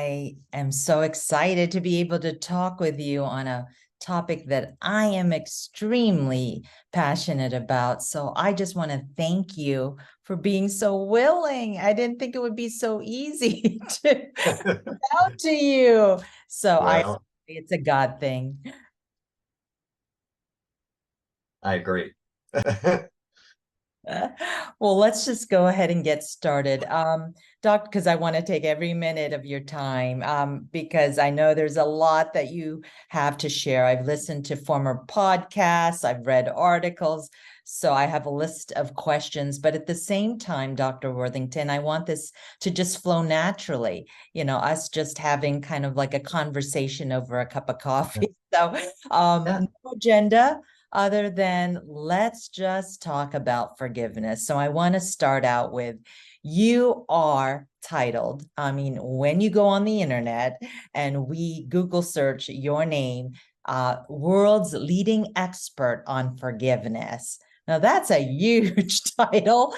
I am so excited to be able to talk with you on a topic that I am extremely passionate about. So I just want to thank you for being so willing. I didn't think it would be so easy to out to you. So Well, it's a God thing. I agree. Well, let's just go ahead and get started. Doc, because I want to take every minute of your time, because I know there's a lot that you have to share. I've listened to former podcasts, I've read articles, so I have a list of questions. But at the same time, Dr. Worthington, I want this to just flow naturally, us just having kind of like a conversation over a cup of coffee. So, Yeah. no agenda other than let's just talk about forgiveness. So I want to start out with you are titled. I mean, when you go on the internet and we Google search your name, world's leading expert on forgiveness. Now that's a huge title.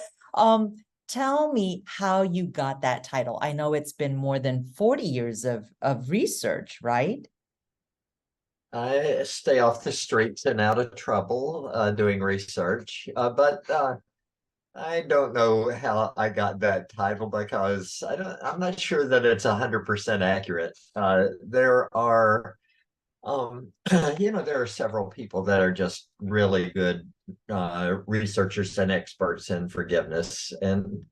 Tell me how you got that title. I know it's been more than 40 years of research, right? I stay off the streets and out of trouble doing research, but I don't know how I got that title because I'm not sure that it's 100% accurate. There are, there are several people that are just really good researchers and experts in forgiveness, and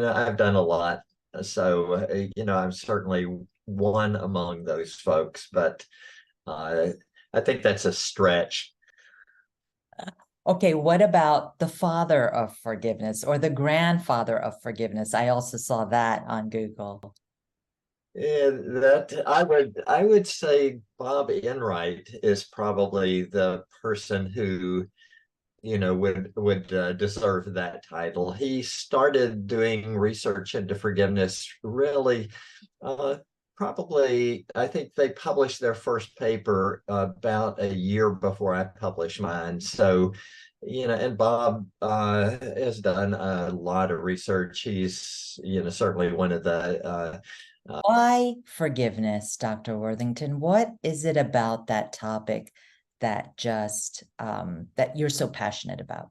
I've done a lot, so I'm certainly one among those folks, but. Uh, I think that's a stretch. Okay, what about the father of forgiveness or the grandfather of forgiveness? I also saw that on Google. That I would say Bob Enright is probably the person who would deserve that title. He started doing research into forgiveness really uh, probably, I think they published their first paper about a year before I published mine. So, and Bob has done a lot of research. He's, certainly one of the Why forgiveness, Dr. Worthington? What is it about that topic that just that you're so passionate about?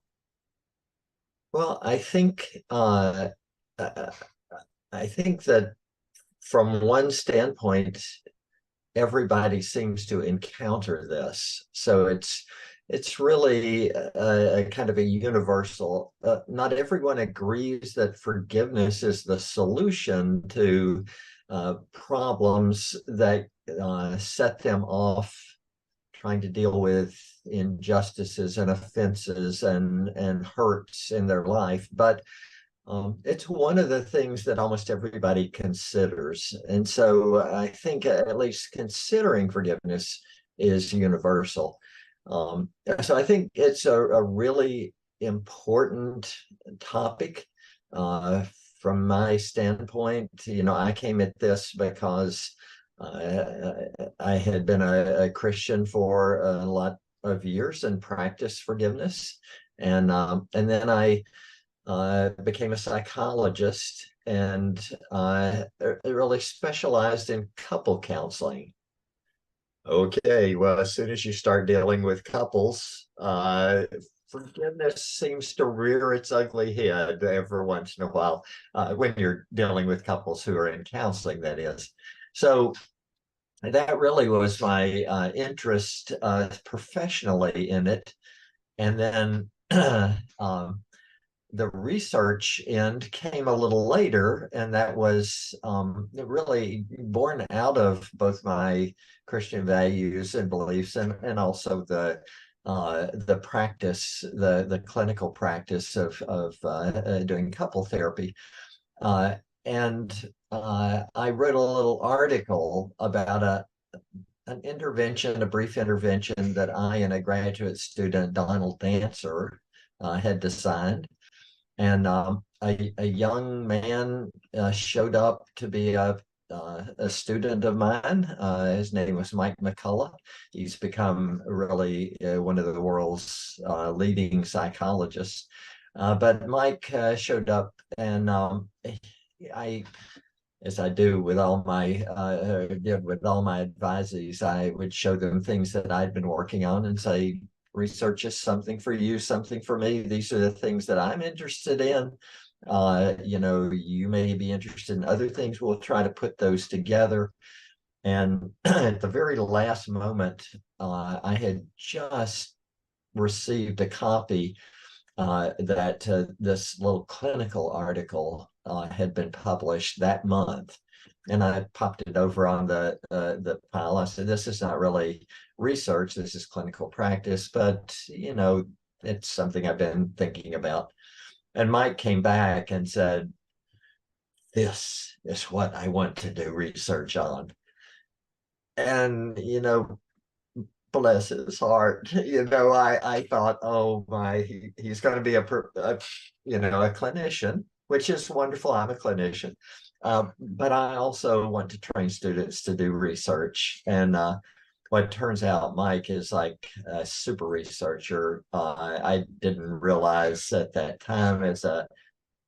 well, uh, I think that from one standpoint, everybody seems to encounter this. So it's really a kind of a universal. Not everyone agrees that forgiveness is the solution to problems that set them off trying to deal with injustices and offenses and hurts in their life, but it's one of the things that almost everybody considers. And so I think at least considering forgiveness is universal. So I think it's a really important topic uh, from my standpoint. I came at this because I had been a Christian for a lot of years and practiced forgiveness. And then I became a psychologist and really specialized in couple counseling. Okay, well, as soon as you start dealing with couples, forgiveness seems to rear its ugly head every once in a while when you're dealing with couples who are in counseling, that is. So that really was my interest professionally in it. And then the research end came a little later, and that was really born out of both my Christian values and beliefs, and also the practice, the clinical practice of doing couple therapy. Uh, and I wrote a little article about an intervention, a brief intervention that I and a graduate student, Donald Dancer, had designed, and a young man showed up to be a student of mine. His name was Mike McCullough. He's become really one of the world's leading psychologists. But Mike showed up, and I as I do with all my did with all my advisees, I would show them things that I'd been working on and say, research is something for you, something for me. These are the things that I'm interested in. You may be interested in other things. We'll try to put those together. And at the very last moment, I had just received a copy that this little clinical article had been published that month. And I popped it over on the pile. I said, this is not really research, this is clinical practice, but it's something I've been thinking about. And Mike came back and said, this is what I want to do research on. And bless his heart. I thought, oh my, he's going to be a clinician, which is wonderful. I'm a clinician, but I also want to train students to do research. And what turns out, Mike is like a super researcher. I didn't realize at that time,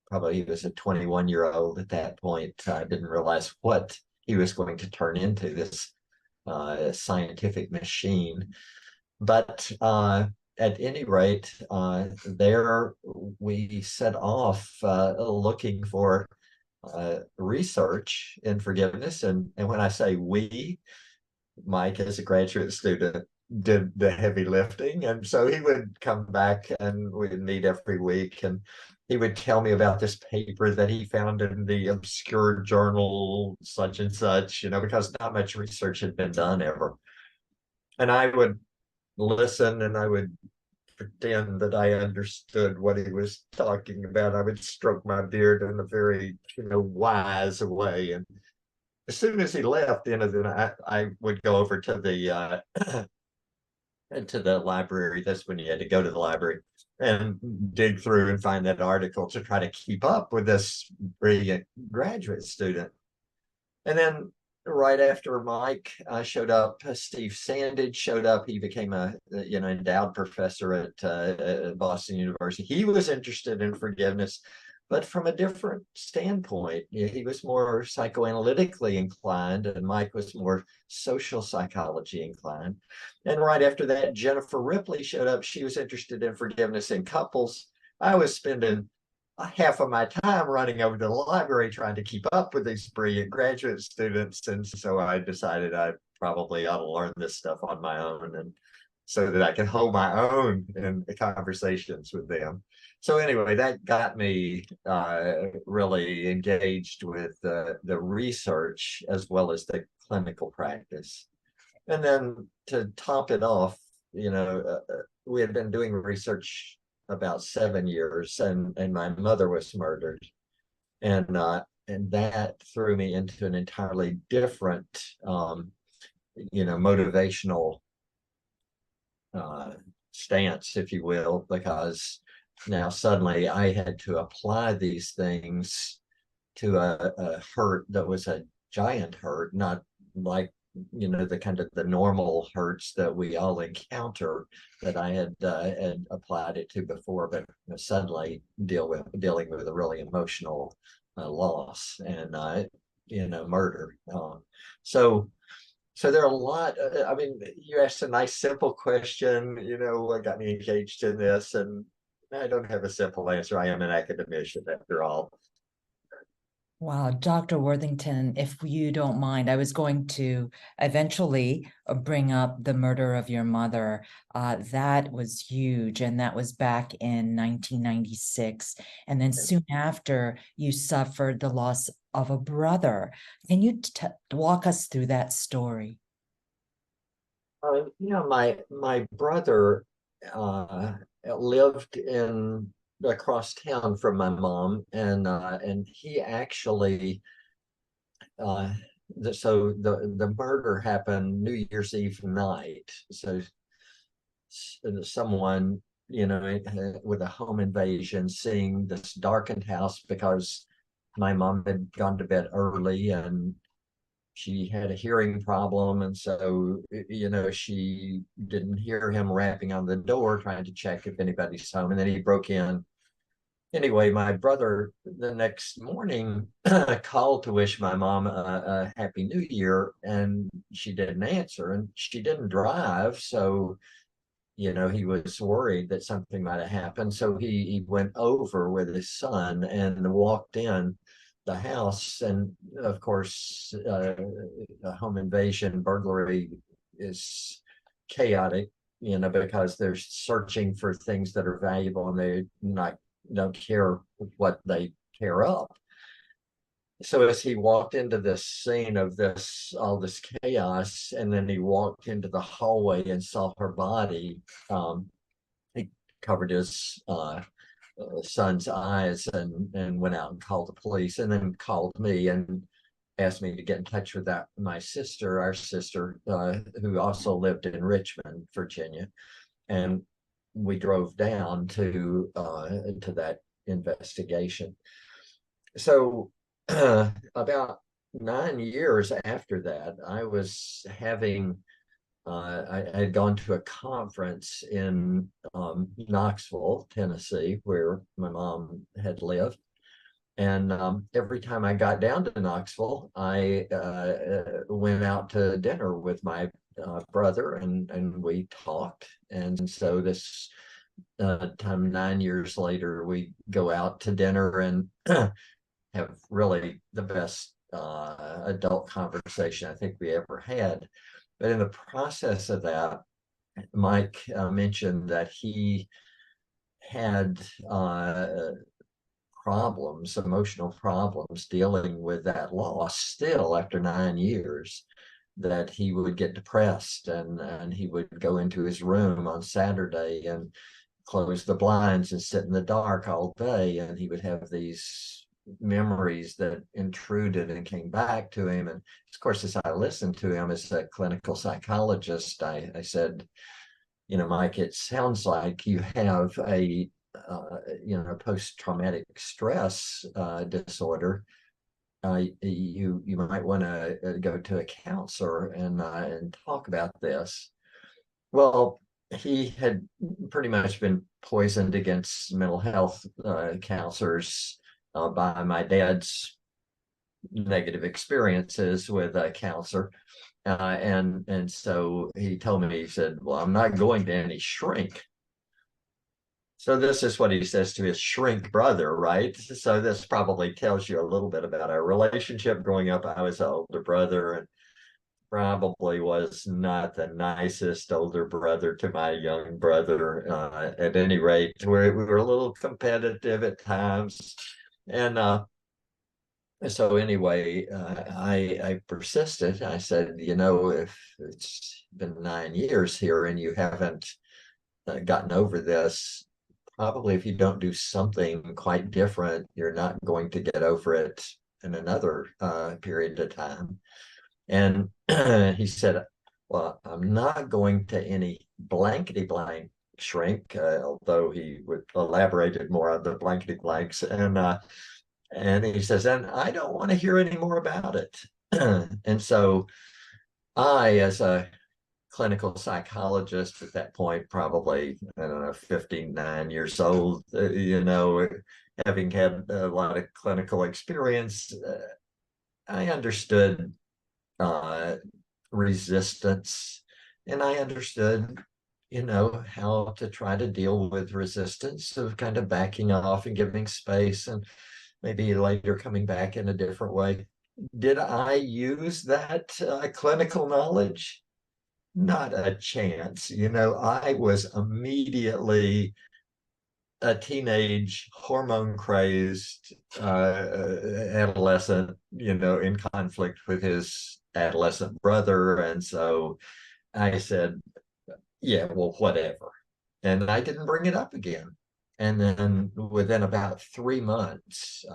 probably he was a 21-year-old at that point. I didn't realize what he was going to turn into, this scientific machine. But at any rate, there we set off looking for research in forgiveness. And when I say we, Mike, as a graduate student, did the heavy lifting. And so he would come back and we'd meet every week. And he would tell me about this paper that he found in the obscure journal, such and such, because not much research had been done ever. And I would listen and I would pretend that I understood what he was talking about. I would stroke my beard in a very, wise way. And as soon as he left, then I would go over to the library. That's when you had to go to the library and dig through and find that article to try to keep up with this brilliant graduate student. And then right after Mike showed up, Steve Sandage showed up. He became a endowed professor at Boston University. He was interested in forgiveness, but from a different standpoint. He was more psychoanalytically inclined, and Mike was more social psychology inclined. And right after that, Jennifer Ripley showed up. She was interested in forgiveness in couples. I was spending half of my time running over to the library trying to keep up with these brilliant graduate students. And so I decided I probably ought to learn this stuff on my own, and so that I can hold my own in the conversations with them. So anyway, that got me really engaged with the research as well as the clinical practice. And then to top it off, we had been doing research about 7 years, and my mother was murdered, and that threw me into an entirely different motivational stance, if you will, because now suddenly I had to apply these things to a hurt that was a giant hurt, not like the kind of the normal hurts that we all encounter that I had applied it to before, but suddenly dealing with a really emotional loss and murder. So there are a lot. I mean, you asked a nice simple question. What got me engaged in this, and I don't have a simple answer. I am an academician after all. Wow, Dr. Worthington, if you don't mind, I was going to eventually bring up the murder of your mother. That was huge, and that was back in 1996. And then soon after, you suffered the loss of a brother. Can you walk us through that story? My brother lived in across town from my mom, and he actually the murder happened New Year's Eve night. So someone with a home invasion, seeing this darkened house because my mom had gone to bed early and she had a hearing problem, and so she didn't hear him rapping on the door trying to check if anybody's home, and then he broke in anyway, my brother the next morning called to wish my mom a happy new year, and she didn't answer, and she didn't drive. So, he was worried that something might have happened. So he went over with his son and walked in the house. And of course, a home invasion, burglary is chaotic, because they're searching for things that are valuable, and they don't care what they tear up. So as he walked into this scene of all this chaos, and then he walked into the hallway and saw her body, he covered his son's eyes and went out and called the police, and then called me and asked me to get in touch with my sister, our sister, who also lived in Richmond, Virginia, and we drove down to that investigation. So about 9 years after that, I was having I had gone to a conference in Knoxville, Tennessee, where my mom had lived. And every time I got down to Knoxville, I went out to dinner with my brother, and we talked. And so this time, 9 years later, we go out to dinner and have really the best adult conversation I think we ever had. But in the process of that, Mike mentioned that he had emotional problems dealing with that loss still after 9 years, that he would get depressed, and he would go into his room on Saturday and close the blinds and sit in the dark all day, and he would have these memories that intruded and came back to him. And of course, as I listened to him as a clinical psychologist, I said, Mike, it sounds like you have a post-traumatic stress disorder. You might want to go to a counselor and talk about this. Well, he had pretty much been poisoned against mental health counselors by my dad's negative experiences with a counselor. And so he told me, he said, well, I'm not going to any shrink. So this is what he says to his shrink brother, right? So this probably tells you a little bit about our relationship growing up. I was an older brother, and probably was not the nicest older brother to my young brother. At any rate, we were a little competitive at times. And so anyway, I persisted. I said, if it's been 9 years here and you haven't gotten over this, probably if you don't do something quite different, you're not going to get over it in another period of time. And he said, well, I'm not going to any blankety blank shrink, although he would elaborated more on the blankety blanks. And he says, and I don't want to hear any more about it. And so I, as a clinical psychologist at that point, probably, I don't know, 59 years old, having had a lot of clinical experience, I understood resistance, and I understood, how to try to deal with resistance, of kind of backing off and giving space, and maybe later coming back in a different way. Did I use that clinical knowledge? Not a chance. I was immediately a teenage, hormone crazed adolescent, in conflict with his adolescent brother. And so I said, yeah, well, whatever. And I didn't bring it up again. And then within about 3 months,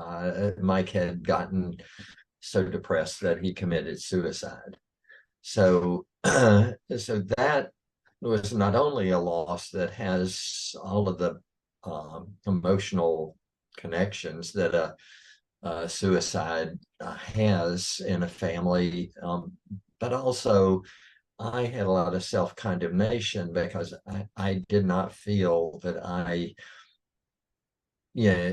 Mike had gotten so depressed that he committed suicide. So, so that was not only a loss that has all of the emotional connections that a suicide has in a family, but also I had a lot of self-condemnation because I did not feel that I yeah,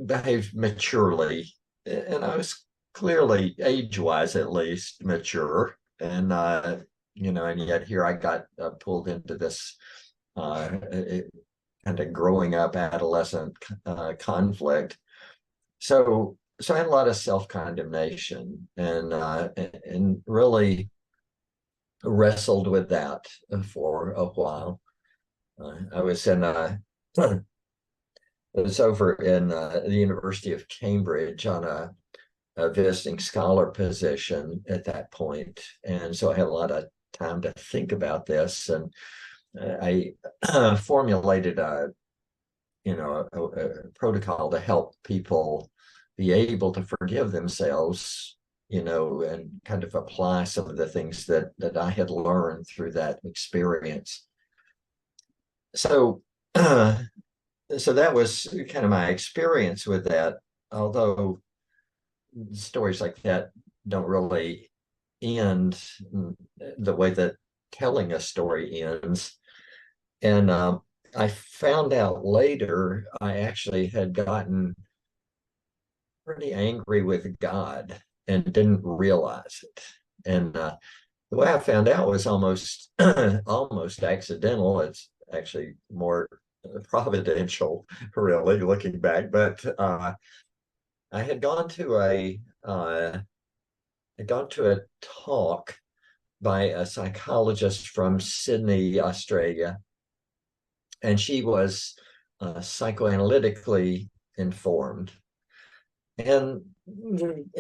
behaved maturely, and I was clearly age-wise at least mature, and and yet here I got pulled into this kind of growing up adolescent conflict. So I had a lot of self-condemnation and really wrestled with that for a while. I was in I was over in the University of Cambridge on a visiting scholar position at that point, and so I had a lot of time to think about this, and I formulated a protocol to help people be able to forgive themselves, and kind of apply some of the things that I had learned through that experience. So, so that was kind of my experience with that. Although stories like that don't really end the way that telling a story ends. And I found out later I actually had gotten pretty angry with God and didn't realize it. And the way I found out was almost almost accidental. It's actually more providential, really, looking back. But I had gone to a talk by a psychologist from Sydney, Australia, and she was psychoanalytically informed. And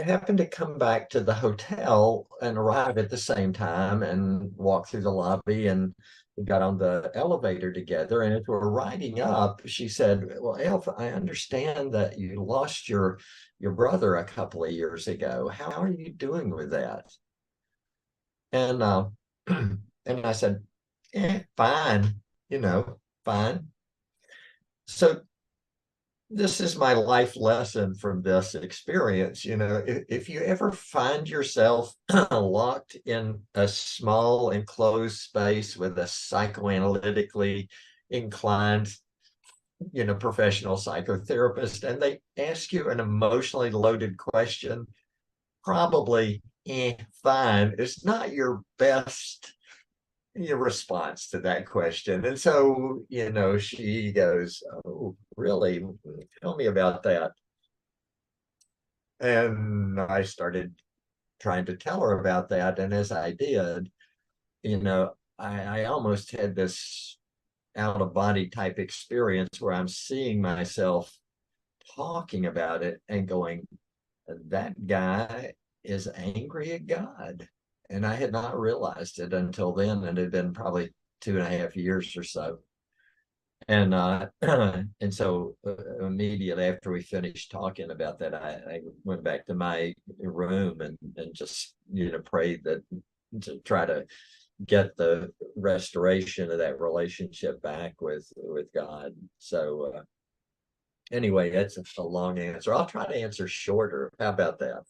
happened to come back to the hotel and arrive at the same time and walk through the lobby, and we got on the elevator together. And as we're riding up, she said, "Well, Elf, I understand that you lost your brother a couple of years ago. How are you doing with that?" And and I said, fine, fine. So this is my life lesson from this experience. If you ever find yourself locked in a small enclosed space with a psychoanalytically inclined, professional psychotherapist, and they ask you an emotionally loaded question, probably fine. It's not your best your response to that question. And so, she goes, "Oh, really? Tell me about that." And I started trying to tell her about that. And as I did, I almost had this out of body type experience where I'm seeing myself talking about it and going, that guy is angry at God. And I had not realized it until then. And it had been probably 2.5 years or so. And and so immediately after we finished talking about that, I went back to my room and just prayed that to try to get the restoration of that relationship back with God. So anyway, that's a long answer. I'll try to answer shorter. How about that?